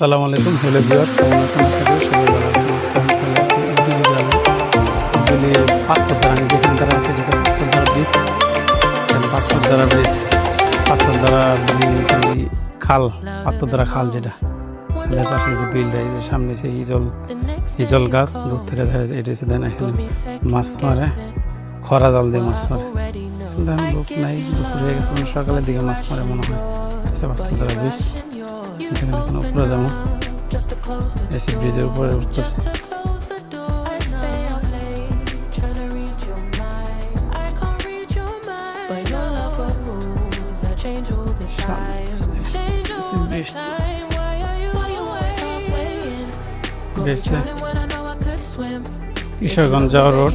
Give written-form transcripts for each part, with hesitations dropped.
আসসালামু আলাইকুম, hello viewers, কেমন আছেন? আশা করি সবাই ভালো আছেন। আজকে আমি চলে আসছি উজুলি গ্রামে। উজুলি পাথরদারা, আমি যেখানে দাঁড়া আছে এটা হচ্ছে পাথরদারা ব্রিজ। পাথরদারা ব্রিজ, পাথরদারা খাল, পাথরদারা খাল যেটা এর পাশে যে বিলটা, এই যে সামনে যে হিজল গাছ দূর থেকে দেখা যায়। এটা হচ্ছে দেন এখানে মাছ মারে, খরা জাল দিয়ে মাছ মারে। দেখেন লোক নাই, দুপুর হয়ে গেছে, সকালের দিকে মাছ মারে মনে হয়। পাথরদারা ব্রিজ, এখানে এখন উপরে যাবো, এসে ব্রিজের উপরে উঠতেছে। কিশোরগঞ্জ যাওয়ার রোড,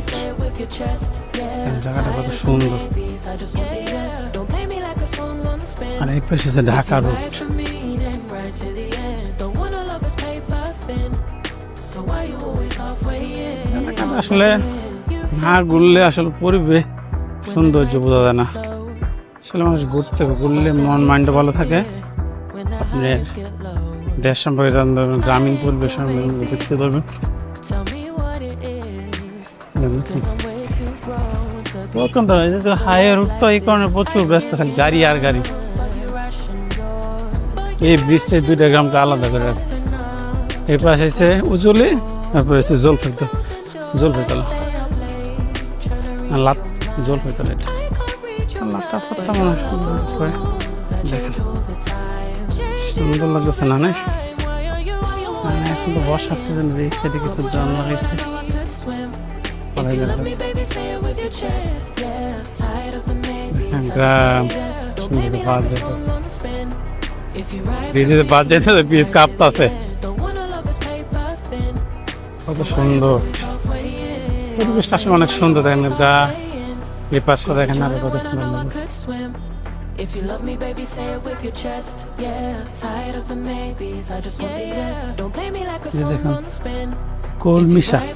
জায়গাটা কত সুন্দর। আর এই পাশে আছে ঢাকা রোড। আসলে না ঘুরলে আসলে পরিবেশ সৌন্দর্য বোঝা যায় না। আসলে মানুষ ঘুরতে হবে, ঘুরলে মন মাইন্ড ভালো থাকে। আপনি দেশ সম্পর্কে জানতে পারবেন, গ্রামীণ পরিবেশ দেখতে পারবেন। হাইওয়ে রুট তো এই কারণে প্রচুর ব্যস্ত, খালি গাড়ি আর গাড়ি। এই ব্রিজটা দুইটা গ্রামকে আলাদা করে রাখছে। এই পাশে এসে উজুলি, তারপরে এসে জলপাইতলা, জলপাইতলা এটা লাতা পাতা মানুষ করে দেখেন, সুন্দর লাগতেছে না? এখন তো বর্ষার সিজন, এই সাইডে কিছু জাম লাগাইছে। গ্রাম সুন্দর বাস যাইতেছে, ব্রিজে বাস যাইতেছে, ব্রিজ কাঁপতেছে, কত সুন্দর পরিবেশটা। আসলে অনেক সুন্দর। দেখেন গা, এই পাশটা দেখেন আরো কত সুন্দর লাগছে। If you love me, baby, say it with your chest. Yeah, tired of the maybes. I just want the yes. Don't play me like a song on the spin. কলমি শাক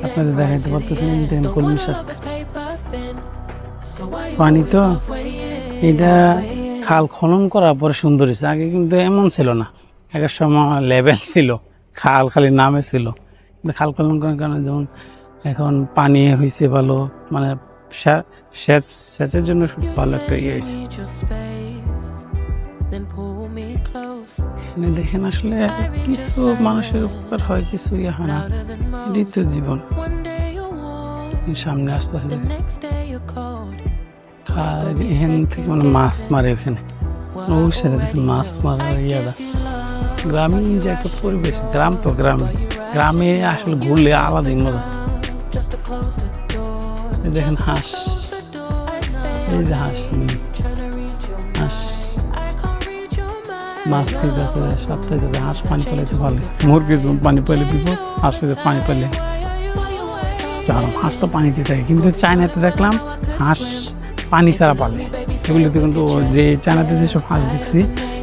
আপনাদের দেখাইতে পারতেছেন, দেখেন কলমি শাক। পানি তো এটা খাল খনন করার পরে সুন্দর হয়েছে, আগে কিন্তু এমন ছিল না। এক সময় লেভেল ছিল, খাল খালি নামে ছিল, কিন্তু খাল খনন করার কারণে যেমন এখন পানি হয়েছে ভালো, মানে সেচের জন্য ভালো একটা ইয়ে হয়েছে। এখানে দেখেন আসলে কিছু মানুষের উপকার হয়, কিছু ইয়ে হয় না, এটাই তো জীবন। সামনে আসতে আসতে এখান থেকে মানে মাছ মারে, ওখানে ওই সাইডে দেখেন মাছ মারার ইয়াটা। গ্রামীণ যে একটা পরিবেশ, গ্রাম তো গ্রামে আসলে ঘুরলে আলাদাই মজা। দেখেন হাঁস, এই যে হাঁস মাছ খেতেছে, সাতটা গেছে। হাঁস পানি পেলে ভালো, মুরগি যেমন পানি পেলে বিপদ, হাঁস পানি পেলে হাঁস তো পানিতে থাকে। কিন্তু চায়নাতে দেখলাম হাঁস পানি ছাড়া পালে। এগুলোতে কিন্তু যে চায়নাতে যেসব হাঁস দেখছি,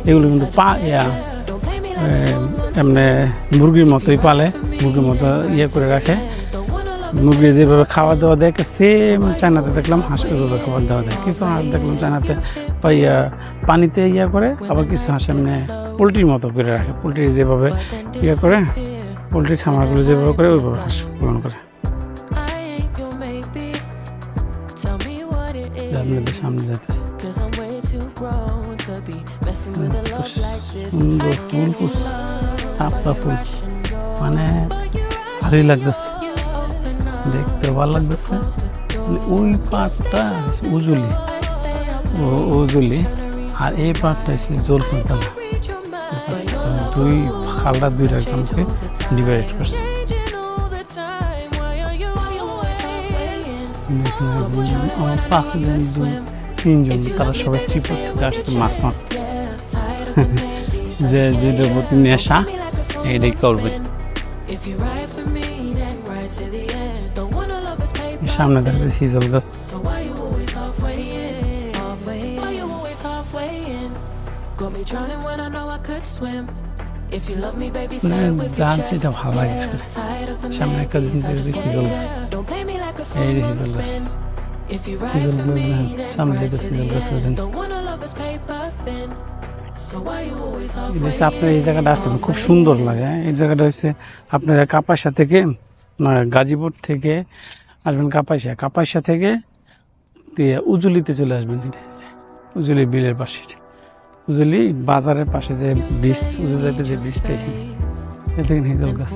এগুলো কিন্তু এমনি মুরগির মতোই পালে, মুরগির মতো ইয়ে করে রাখে। মুরগি যেভাবে খাওয়া দাওয়া দেয়, সেম চায়নাতে দেখলাম হাঁস ওইভাবে খাবার দাওয়া দেয়। কিছু হাঁস দেখলাম চায়নাতে পানিতে ইয়ে করে, আবার কিছু হাঁস এমনি পোলট্রির মতো করে রাখে। পোলট্রি যেভাবে ইয়ে করে, পোলট্রির খামারগুলো যেভাবে করে, ওইভাবে হাঁস পালন করে। আপনাদের সামনে যাইতেছে সুন্দর ফুল ফুটছে, শাপলা ফুল, মানে ভালোই লাগতেছে, দেখতে ভালো লাগতেছে। ওই পাটটা উজুলি আর এই পাটটা হচ্ছে জলপাইতলা। দুই খালটা দুইটা গ্রামকে ডিভাইড করছে। আমার পাশে তিনজন, তারা সবাই শ্রীপুর থেকে আসছে মাছ মারতে। যে যেটার প্রতি নেশা এটাই করবে। সামনে দেখা যাচ্ছে হিজল গাছ। জানছি এটা ভালো লাগে। সামনে একটা জিনিস হিজল গাছ, এই যে হিজল গাছ। সামনে আপনার এই জায়গাটা আসতে খুব সুন্দর লাগে। এই জায়গাটা হচ্ছে আপনার কাপাসিয়া থেকে গাজীপুর থেকে আসবেন, কাপাসিয়া থেকে দিয়ে উজুলিতে চলে আসবেন। উজুলি বিলের পাশে, উজুলি বাজারের পাশে যে ব্রিজ, উজুলিতে যে ব্রিজটা, এখানে দেখেন হিজল গাছ,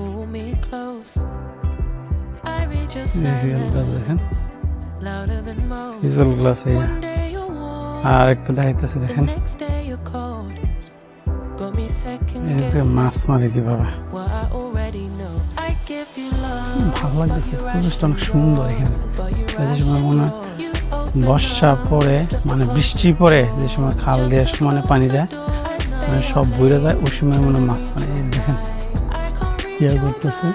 হিজল গাছ দেখেন, হিজল গাছ। আর একটা দেখাইতেছে দেখেন মাছ মারে কিভাবে, ভালো লাগতেছে। পরিবেশটা অনেক সুন্দর এখানে। যে সময় মনে হয় বর্ষা পরে, মানে বৃষ্টি পরে, যে সময় খাল দিয়ে সমানে পানি যায়, মানে সব বইরে যায়, ওই সময় মনে মাছ মারে। দেখেন ইয়া করতেছে,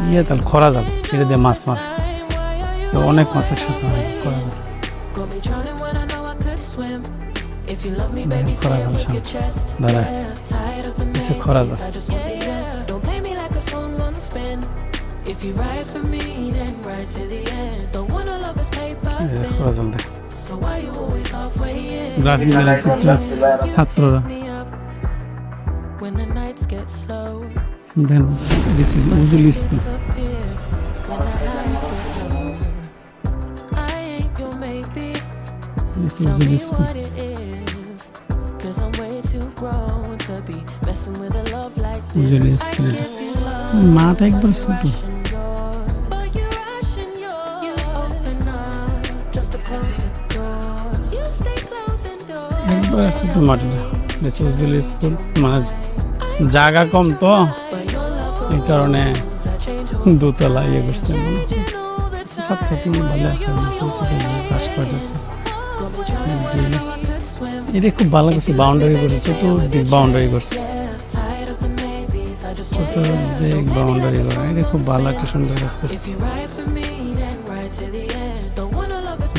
ইয়ে তাল খরা জাল, এটা দিয়ে মাছ মারে। অনেক মাছ একসাথে খরা জাল, খরা জাল দাঁড়ায় খরা জাল। ছাত্ররা উজুল স্কুল, মাটা একবার ছোট, একবার ছোট মাটি। উজুল স্কুল মানে জায়গা কম তো, এই কারণে দোতলা ইয়ে করছে। ছাত্রছাত্রী ভালো আছে, পাশ করতেছে। এটা খুব ভালো করছে, বাউন্ডারি করছে, চতুর্দিক বাউন্ডারি করছে, চতুর্দিক বাউন্ডারি করা। এটা খুব ভালো একটা সুন্দর কাজ করছে,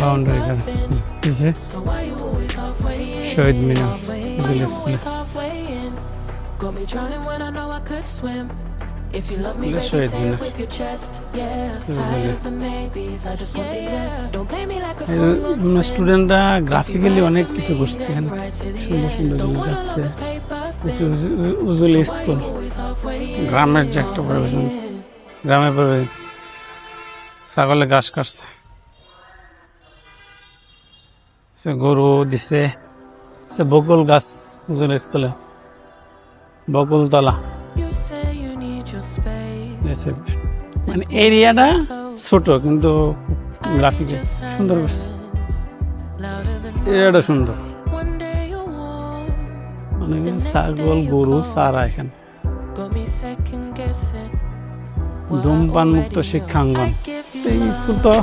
বাউন্ডারি করা। শহীদ মিনার স্কুলে, শহীদ মিনার। স্টুডেন্টরা গ্রাফিক্যালি অনেক কিছু করছে এখানে, সুন্দর সুন্দর জিনিস যাচ্ছে। উজুল স্কুল গ্রামের যে একটা পরিবেশন, গ্রামের পরে ছাগলে ঘাস কাটছে, গরু দিছে, বকুল গাছ উজুল স্কুলে, বকুল তলা। মানে এরিয়াটা ছোট কিন্তু গ্রাফিকে সুন্দর করছে, এরিয়াটা সুন্দর। মানে ছাগল গরু সারা এখানে। ধূমপান মুক্ত শিক্ষাঙ্গন, এই স্কুল তো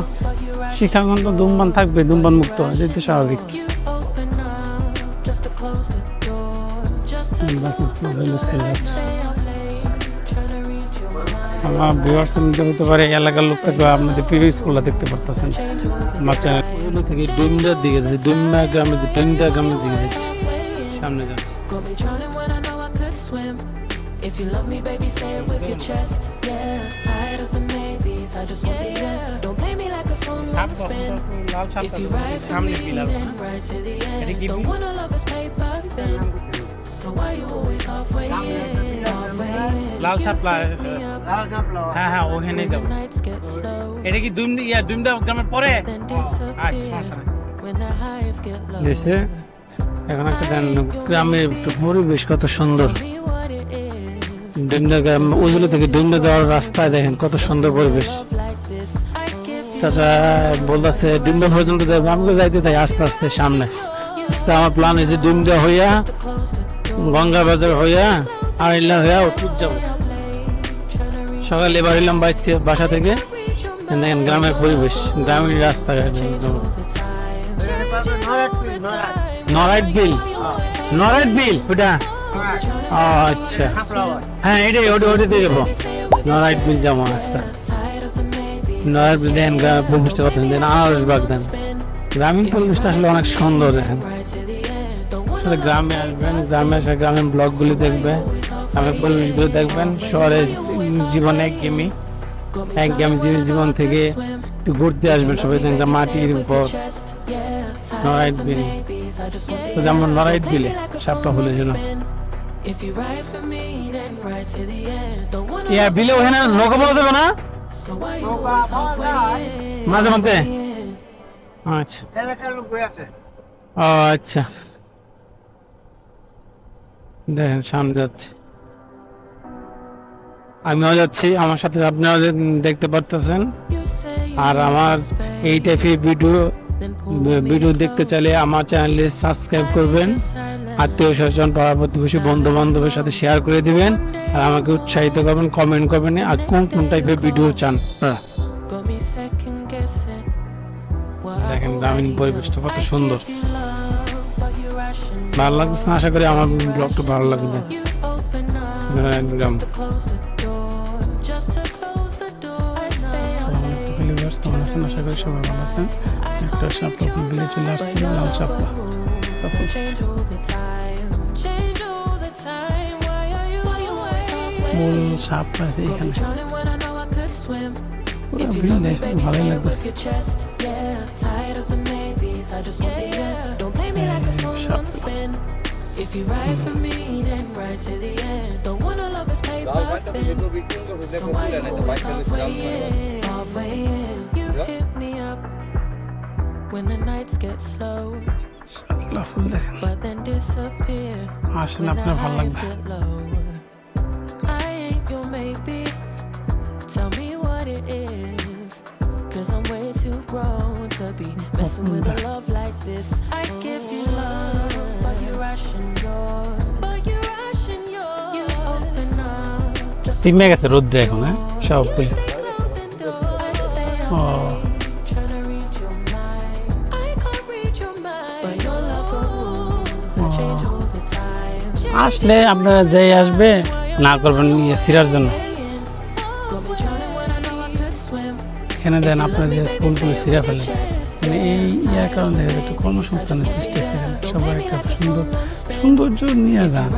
শিক্ষাঙ্গন তো ধূমপান থাকবে, ধূমপান মুক্ত, এটা স্বাভাবিক। আমার ভিউয়ার্স নিতে হতে পারে এলাকার লোক থেকে আপনাদের প্রিয় স্কুলটা দেখতে পারতেছেন আমার চ্যানেল থেকে। ডুমডার দিকে যাচ্ছি, ডুমডা গ্রামের দিকে যাচ্ছি, সামনে যাচ্ছি। If you love me, baby, say it with your chest. Yeah, tired of the maybes, I just want the yes. Don't play me like a song on spin. If you ride for me, then ride to the end. Don't wanna love this paper thin. So why you always halfway in, halfway in? লাল শাপলা, হ্যাঁ হ্যাঁ ওখানে যাব। এটা কি ডুমডা গ্রামের পরে? আচ্ছা সমস্যা নেই। এখন একটা গ্রামের পরিবেশ কত সুন্দর। উজুলি থেকে ডুমডা যাওয়ার রাস্তায় দেখেন কত সুন্দর পরিবেশ। চাচা বলতেছে ডুমডা পর্যন্ত যাবো, আমাকে যাইতে তাই আস্তে আস্তে সামনে। আমার প্ল্যান হয়েছে ডুমডা হইয়া, গঙ্গা বাজার হইয়া, আইলা হইয়া উত্তর যাবো। সকালে এবার এলাম বাসা থেকে, দেখেন গ্রামের পরিবেশ, গ্রামের রাস্তাঘাট। নরাইট বিল ওটা, আচ্ছা হ্যাঁ এটাই, ওটাতে যাবো। নরাইট বিল যাবো। আচ্ছা নরাইট বিল দেখেন পরিবেশটা কত সুন্দর, আনারসবাগ দেন। গ্রামীণ পরিবেশটা আসলে অনেক সুন্দর। দেখেন আসলে গ্রামে আসবেন, গ্রামে এসে গ্রামীণ ব্লগগুলি দেখবেন, গ্রামের পরিবেশগুলো দেখবেন। শহরের জীবন একঘেয়েমি জীবন থেকে একটু ঘুরতে আসবেন সবাই। দেখেন মাটির উপর নরাইট বিল। তো যেমন নড়াইট বিলে সাপটা ফুলের জন্য ইয়া বিলে ওখানে নৌকা পাওয়া যাবে না মাঝে মধ্যে? আচ্ছা ও আচ্ছা, দেখেন সামনে যাচ্ছে, আমিও যাচ্ছি, আমার সাথে আপনারা দেখতে পারতেছেন। আর আমার এই টাইপের ভিডিও দেখতে চাইলে আমার চ্যানেলে সাবস্ক্রাইব করবেন, আত্মীয় স্বজন পাড়া প্রতিবেশী বন্ধু বান্ধবের সাথে শেয়ার করে দিবেন, আর আমাকে উৎসাহিত করবেন, কমেন্ট করবেন আর কোন কোন টাইপের ভিডিও চান। দেখেন গ্রামীণ পরিবেশটা কত সুন্দর, ভালো লাগছে না? আশা করি আমার ব্লগটা ভালো লাগবে। গ্রাম কেমন আছেন? আশা করি সবাই ভালো আছেন। একটা শাপলা ফুল বিলে চলে আসছে, লাল শাপলা মূল শাপলা আছে এখানে, পুরো বিল ভালোই লাগতেছে। If you ride for me, then ride to the end. Don't wanna love this paper thin. So why you always halfway in? You hit me up when the nights get slow, but then disappear when the highs get low. I ain't your maybe. Tell me what it is, 'cause I'm way too grown to be messing with a love like this. I give you love, but you rushing yours. You open up. সিমে গেছে রোদ্রে এখন, হ্যাঁ সব বলে। আসলে আপনারা যেই আসবে না করবেন নিয়ে সিরার জন্য। এখানে দেন আপনারা যে ফুলগুলো সিরা ফেলেন, মানে এই ইয়ার কারণে একটা কর্মসংস্থানের সৃষ্টি হয়েছে, সবাই একটা সৌন্দর্য নিয়ে যান।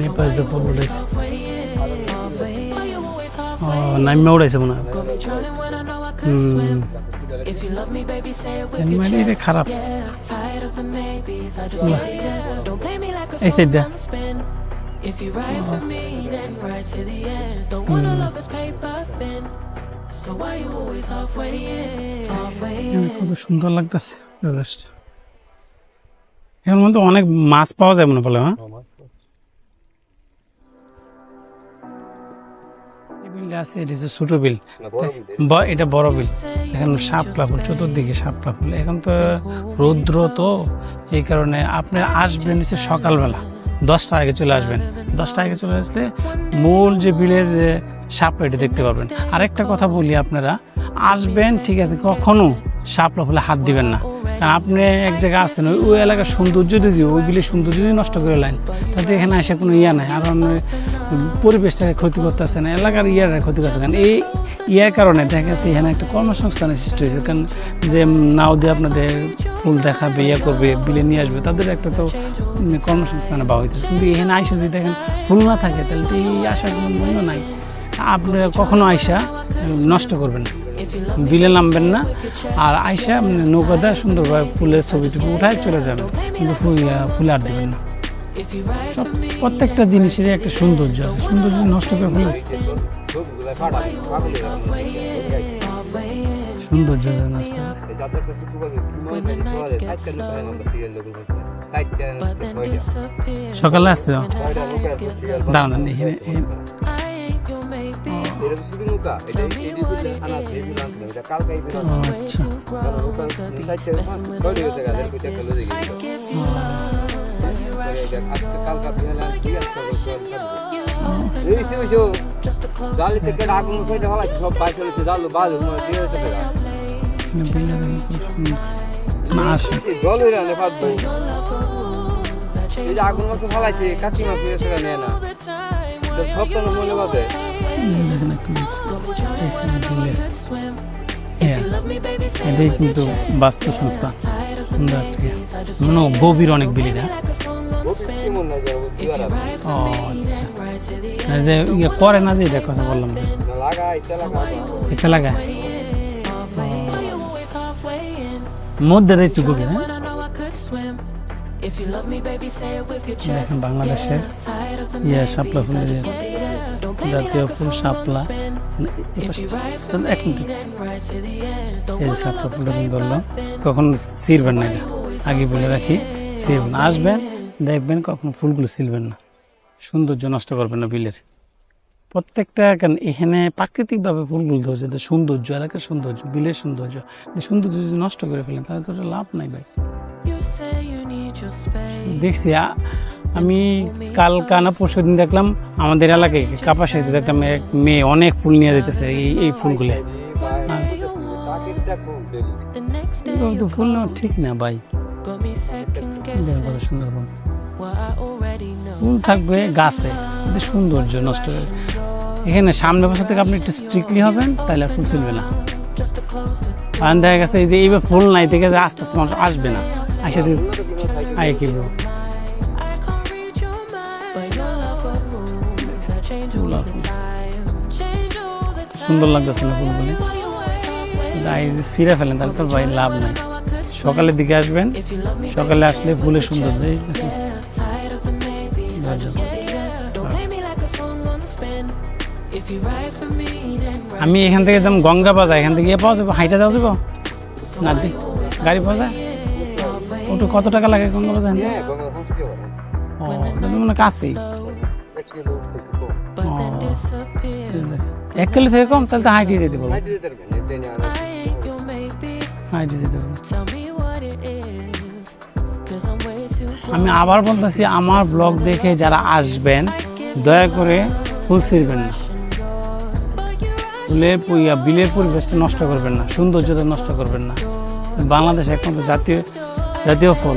নেপাল যে ফুল উঠেছে, ও নাইমা উড়াইছে মনে হয়। মানে এটা খারাপ এই সাইড দেয়া। If you ride for me, then ride to the end. Don't wanna love this paper thin. So why you always halfway in? কত সুন্দর লাগতেছে পরিবেশটা। এর মধ্যে অনেক মাছ পাওয়া যায় মনে পড়ে। হ্যাঁ বিলটা আছে, এটা হচ্ছে ছোট বিল, এটা বড় বিল। এখানে শাপলা ফুল চতুর্দিকে, শাপলা ফুল। এখন তো রৌদ্র, তো এই কারণে আপনি আসবেন হচ্ছে সকালবেলা 10টা আগে চলে আসবেন। 10টা আগে চলে আসলে মূল যে বিলের শাপলা এটা দেখতে পারবেন। আরেকটা কথা বলি, আপনারা আসবেন ঠিক আছে, কখনো শাপলা ফুলে হাত দিবেন না, কারণ আপনি এক জায়গায় আসতেন, ওই এলাকার সৌন্দর্য যদি, ওই বিলের সৌন্দর্য যদি নষ্ট করে লাইন, তাতে এখানে আসে কোনো ইয়া নাই। আর পরিবেশটাকে ক্ষতি করতেছে না, এলাকার ইয়ার ক্ষতি করছে। কারণ এই ইয়ার কারণে দেখা যাচ্ছে এখানে একটা কর্মসংস্থানের সৃষ্টি হয়েছে। কারণ যে নাও দিয়ে আপনাদের ফুল দেখাবে, ইয়া করবে, বিলে নিয়ে আসবে, তাদের একটা তো কর্মসংস্থানে বা হইতেছে। কিন্তু এখানে আইসা যদি দেখেন ফুল না থাকে, তাহলে তো এই আসার কোনো মূল্য নাই। আপনারা কখনো আইসা নষ্ট করবেন না, বিলে নামবেন না, আর আইসা নৌকা দেয় সুন্দরভাবে ফুলের ছবি টুকু উঠায় চলে যাবেন, কিন্তু ফুলে আর দেবেন না। সব প্রত্যেকটা জিনিসেরই একটা সৌন্দর্য আছে, সৌন্দর্য নষ্ট করে ফেলে সৌন্দর্য নষ্ট। সকালে আসছে দাঁড়ান এখানে, আগুন মাছ ফালাইছে, কাটি মাছ নেয় না, সব তো মনে পাবে। এটাই কিন্তু বাস্তু সংস্থা, সুন্দর। মানে গভীর অনেক বিলিরা। ও আচ্ছা, যে ইয়ে করে না, যে এটা কথা বললাম, যে এটা লাগায়। মধ্যে একটু গভীর, হ্যাঁ দেখেন বাংলাদেশের শাপলা ফুলের জাতীয় ফুল শাপলা। এক মিনিট, এই শাপলা ফুলটা ধরলো, কখন ছিঁড়বেন না, আগে বলে রাখি, ছিঁড়বেন না, আসবেন দেখবেন কখনো ফুলগুলো ছিঁড়বেন না, সৌন্দর্য নষ্ট করবেন না বিলের প্রত্যেকটা। এখানে প্রাকৃতিকভাবে ফুলগুলো ধরছে, সৌন্দর্য, এলাকার সৌন্দর্য, বিলের সৌন্দর্য, সৌন্দর্য যদি নষ্ট করে ফেলেন তাহলে তো লাভ নাই ভাই। দেখছি আমি কালকা না পরশু দিন দেখলাম আমাদের এলাকায় কাপাসাইতে দেখলাম এক মেয়ে অনেক ফুল নিয়ে যেতেছে, এই ফুলগুলো। তো ফুল নেওয়া ঠিক না ভাই, সুন্দরবন ফুল থাকবে গাছে, সৌন্দর্য নষ্ট হবে। এখানে সামনে বছর থেকে আপনি একটু স্ট্রিক্টলি হবেন, তাহলে আর ফুল ছিলবে না। কারণ দেখা গেছে এই যে এইবার ফুল নাই থেকে আস্তে আস্তে মানুষ আসবে না, আসে আগে কি বলবো, সুন্দর লাগতেছে না ফুলগুলি, ছিঁড়ে ফেলেন তাহলে তো ভাই লাভ নাই। সকালের দিকে আসবেন, সকালে আসলে ফুলের সৌন্দর্য। আমি এখান থেকে যেমন গঙ্গা বাজার, এখান থেকে পাওয়া যাবো, হাইটা যাওয়া যাবো না, গাড়ি পাওয়া যায়। ওটা কত টাকা লাগে গঙ্গা বাজার? ও মানে কাছেই, 1 কিলো থেকে কম, তাহলে তো হাইটে যেতে পারবো, হাইটে যেতে পারবো। আমি আবার বলতেছি, আমার ব্লগ দেখে যারা আসবেন দয়া করে ফুল ছিঁড়বেন না, বিলের পরিবেশটা নষ্ট করবেন না, সৌন্দর্যতা নষ্ট করবেন না। বাংলাদেশ একমাত্র জাতীয় ফুল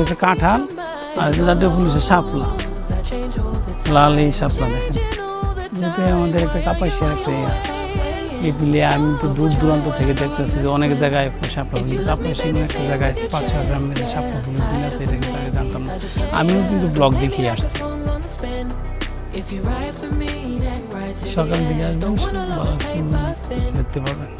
হচ্ছে কাঁঠাল, আর জাতীয় ফুল হচ্ছে শাপলা, লাল এই শাপলা। দেখেন যেহেতু আমাদের একটা কাপাসিয়ার একটা এই বিলে, আমি তো দূর দূরান্ত থেকে দেখতেছি যে অনেক জায়গায় শাপলা ফুল, কাপাসিয়া একটা জায়গায় 5-6 গ্রামের শাপলা ফুলের দিন আছে, এটা কিন্তু আগে জানতাম না। আমিও কিন্তু ব্লগ দেখিয়ে আসছি। সকালের দিকে আসবেন, দেখতে পাবেন।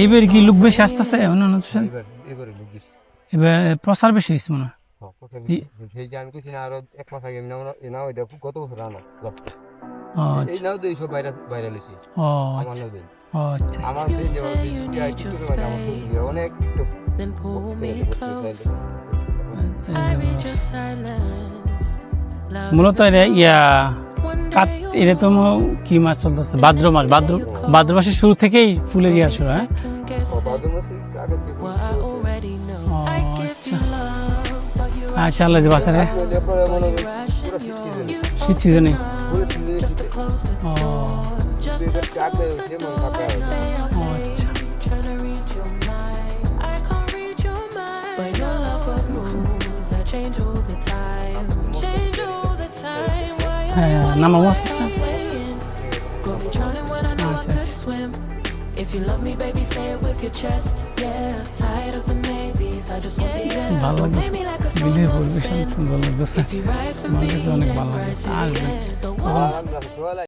এইবার কি লোক বেশি আসতেছে? এবার প্রচার বেশি হয়েছে মনে হয়। গত বছর আনা অনেক মূলত এটা তো কি মাছ চলতেছে, ভাদ্র মাসের শুরু থেকেই ফুলের ইয়া শুরু। হ্যাঁ, আচ্ছা, আল্লাহ বাসারে শীত সিজনে। হ্যাঁ, নামাবো আস্তে আস্তে। ভালো লাগছে, বিলের পরিবেশ সুন্দর লাগতেছে, আমার কাছে অনেক ভালো লাগছে। আসবেন।